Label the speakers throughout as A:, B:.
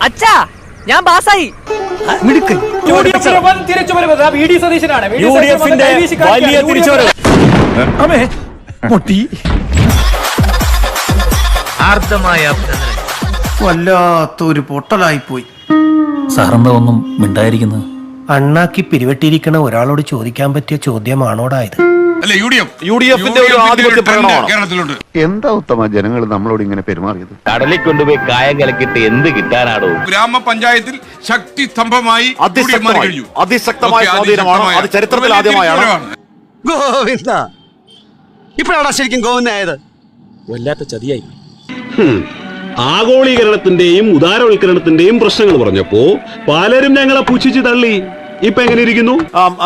A: അച്ഛാ ഞാൻ പാസ്സായി.
B: വല്ലാത്തൊരു പൊട്ടലായിപ്പോയി.
C: സാറെന്താ ഒന്നും മിണ്ടായിരിക്കുന്നത്?
B: അണ്ണാക്കി പിരിവെട്ടിയിരിക്കണ ഒരാളോട് ചോദിക്കാൻ പറ്റിയ ചോദ്യമാണോടായത്?
D: എന്താ ഉത്തമ ജനങ്ങൾ നമ്മളോട് ഇങ്ങനെ പെരുമാറിയത്?
E: കടലിൽ കൊണ്ടുപോയി കായം കലക്കിട്ട് എന്ത് കിട്ടാനാടോ?
F: ഗ്രാമപഞ്ചായത്തിൽ ശക്തി സ്തംഭമായി
G: അതിശക്തമായ സ്വാധീനമാണ്. അത് ചരിത്രത്തിൽ ആദ്യമായാണ്.
H: ഗോവിന്ദ, ഇപ്പോഴാണ് ശരിക്കും ഗോവിന്ദായത്.
C: വല്ലാത്ത ചതിയായി.
I: ആഗോളീകരണത്തിന്റെയും ഉദാരവൽക്കരണത്തിന്റെയും പ്രശ്നങ്ങൾ പറഞ്ഞപ്പോ പലരും ഞങ്ങളെ പുച്ഛിച്ച് തള്ളി. ഇപ്പൊ എങ്ങനെ ഇരിക്കുന്നു?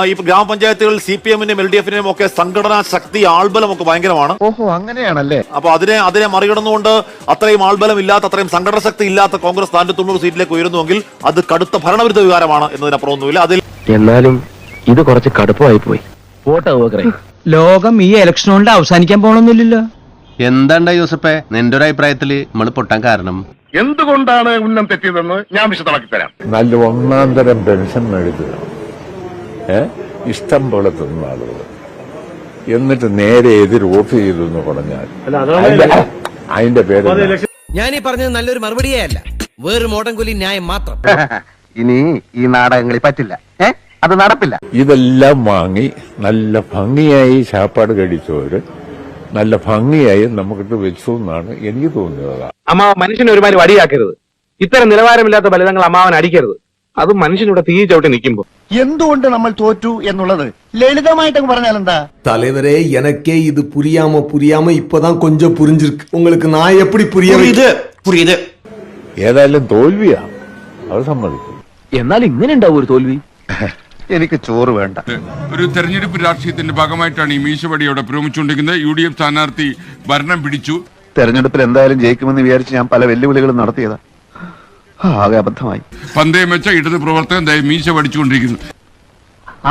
G: ഈ ഗ്രാമപഞ്ചായത്തുകളിൽ CPM-ന്റെയും LDF-ന്റെയും ഒക്കെ സംഘടനാ ശക്തി, ആൾബലം ഒക്കെ ഭയങ്കരമാണ്.
D: ഓഹോ, അങ്ങനെയാണല്ലേ?
G: അപ്പൊ അതിനെ മറികടന്നുകൊണ്ട് അത്രയും ആൾബലം ഇല്ലാത്ത, അത്രയും സംഘടന ശക്തി ഇല്ലാത്ത കോൺഗ്രസ് 90 സീറ്റിലേക്ക് ഉയരുന്നുവെങ്കിൽ അത് കടുത്ത ഭരണവിരുദ്ധ വികാരമാണ് എന്നതിനപ്പുറമൊന്നുമില്ല. അതിൽ
E: എന്നാലും ഇത് കുറച്ച് കടുപ്പമായി പോയി.
A: ലോകം ഈ ഇലക്ഷൻ കൊണ്ട് അവസാനിക്കാൻ പോണൊന്നുമില്ലല്ലോ.
J: എന്താണ്ടാ യൂസഫേ, നിന്റെ ഒരു അഭിപ്രായത്തില് നമ്മള് പൊട്ടാൻ കാരണം?
F: എന്തുകൊണ്ടാണ് ഉന്നം തെറ്റിയതെന്ന് ഞാൻ വിശദമാക്കി തരാം.
D: നല്ല ഒന്നാം തരം പെൻഷൻ മേടിക്കുക, ഇഷ്ടം പോലെ തിന്ന ആളുകൾ, എന്നിട്ട് നേരെ എതിർ വോട്ട് ചെയ്തു എന്ന് പറഞ്ഞാൽ അതിന്റെ പേര്.
H: ഞാൻ ഈ പറഞ്ഞത് നല്ലൊരു മറുപടിയേ അല്ല, വേറൊരു മോടൻകുലി ന്യായം മാത്രം.
D: ഇനി ഈ നാടകങ്ങളിൽ പറ്റില്ല, അത് നടപ്പില്ല. ഇതെല്ലാം വാങ്ങി നല്ല ഭംഗിയായി ചാപ്പാട് കഴിച്ചവര് നല്ല ഭംഗിയായി നമുക്കിട്ട് വെച്ചു എന്നാണ് എനിക്ക് തോന്നുന്നത്.
E: അമ്മാവ മനുഷ്യനെ ഒരുമാതിരി വടിയാക്കരുത്. ഇത്തരം നിലവാരമില്ലാത്ത ഫലിതങ്ങൾ അമ്മാവൻ അടിക്കരുത്. അത് മനുഷ്യനിവിടെ തീ ചവിട്ടി നിൽക്കുമ്പോ.
B: എന്തുകൊണ്ട് നമ്മൾ തോറ്റു എന്നുള്ളത് ലളിതമായിട്ടൊക്കെ പറഞ്ഞാൽ എന്താ?
H: தலைவரே, எனக்கே இது புரியாம இப்பதான் கொஞ்சம் புரிஞ்சிருக்கு. உங்களுக்கு நான் எப்படி புரியுது?
D: ഏതായാലും തോൽവിയാണ്, അത് സമ്മതിക്കും.
E: എന്നാൽ ഇങ്ങനെ ഉണ്ടാവും ഒരു തോൽവി?
D: എനിക്ക് ചോറ് വേണ്ട.
F: ഒരു തെരഞ്ഞെടുപ്പ് രാഷ്ട്രീയത്തിന്റെ ഭാഗമായിട്ടാണ് ഈ മീശവടിയോടെ പ്രേമിച്ചുകൊണ്ടിരിക്കുന്നത്. UDF സ്ഥാനാർത്ഥി ഭരണം പിടിച്ചു.
D: തെരഞ്ഞെടുപ്പിൽ എന്തായാലും ജയിക്കുമെന്ന് വിചാരിച്ച് ഞാൻ പല വെല്ലുവിളികളും നടത്തിയതാ, ആകെ അബദ്ധമായി.
F: പന്തയം വെച്ച ഇടത് പ്രവർത്തകൻ മീശ പഠിച്ചുകൊണ്ടിരിക്കുന്നു.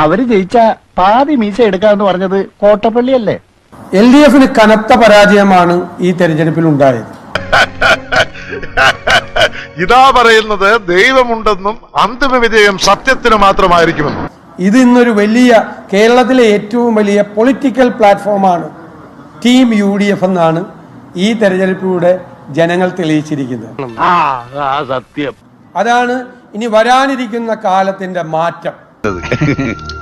B: അവര് ജയിച്ച പാതി മീശ എടുക്കാന്ന് പറഞ്ഞത് കോട്ടപ്പള്ളിയല്ലേ?
K: LDF-ന് കനത്ത പരാജയമാണ് ഈ തെരഞ്ഞെടുപ്പിൽ ഉണ്ടായത്.
F: ഇതാ പറയുന്നത് ദൈവമുണ്ടെന്നും അന്തിമ വിജയം സത്യത്തിന് മാത്രമായിരിക്കുമെന്നും.
K: ഇത് ഇന്നൊരു വലിയ, കേരളത്തിലെ ഏറ്റവും വലിയ പൊളിറ്റിക്കൽ പ്ലാറ്റ്ഫോമാണ് ടീം UDF എന്നാണ് ഈ തെരഞ്ഞെടുപ്പിലൂടെ ജനങ്ങൾ തെളിയിച്ചിരിക്കുന്നത്.
E: സത്യം.
K: അതാണ് ഇനി വരാനിരിക്കുന്ന കാലത്തിന്റെ മാറ്റം.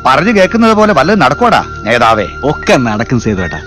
D: പറഞ്ഞു കേൾക്കുന്നത് പോലെ വല്ലതും നടക്കോടാ നേതാവേ?
H: ഒക്കെ നടക്കും സേതുവേട്ടാ.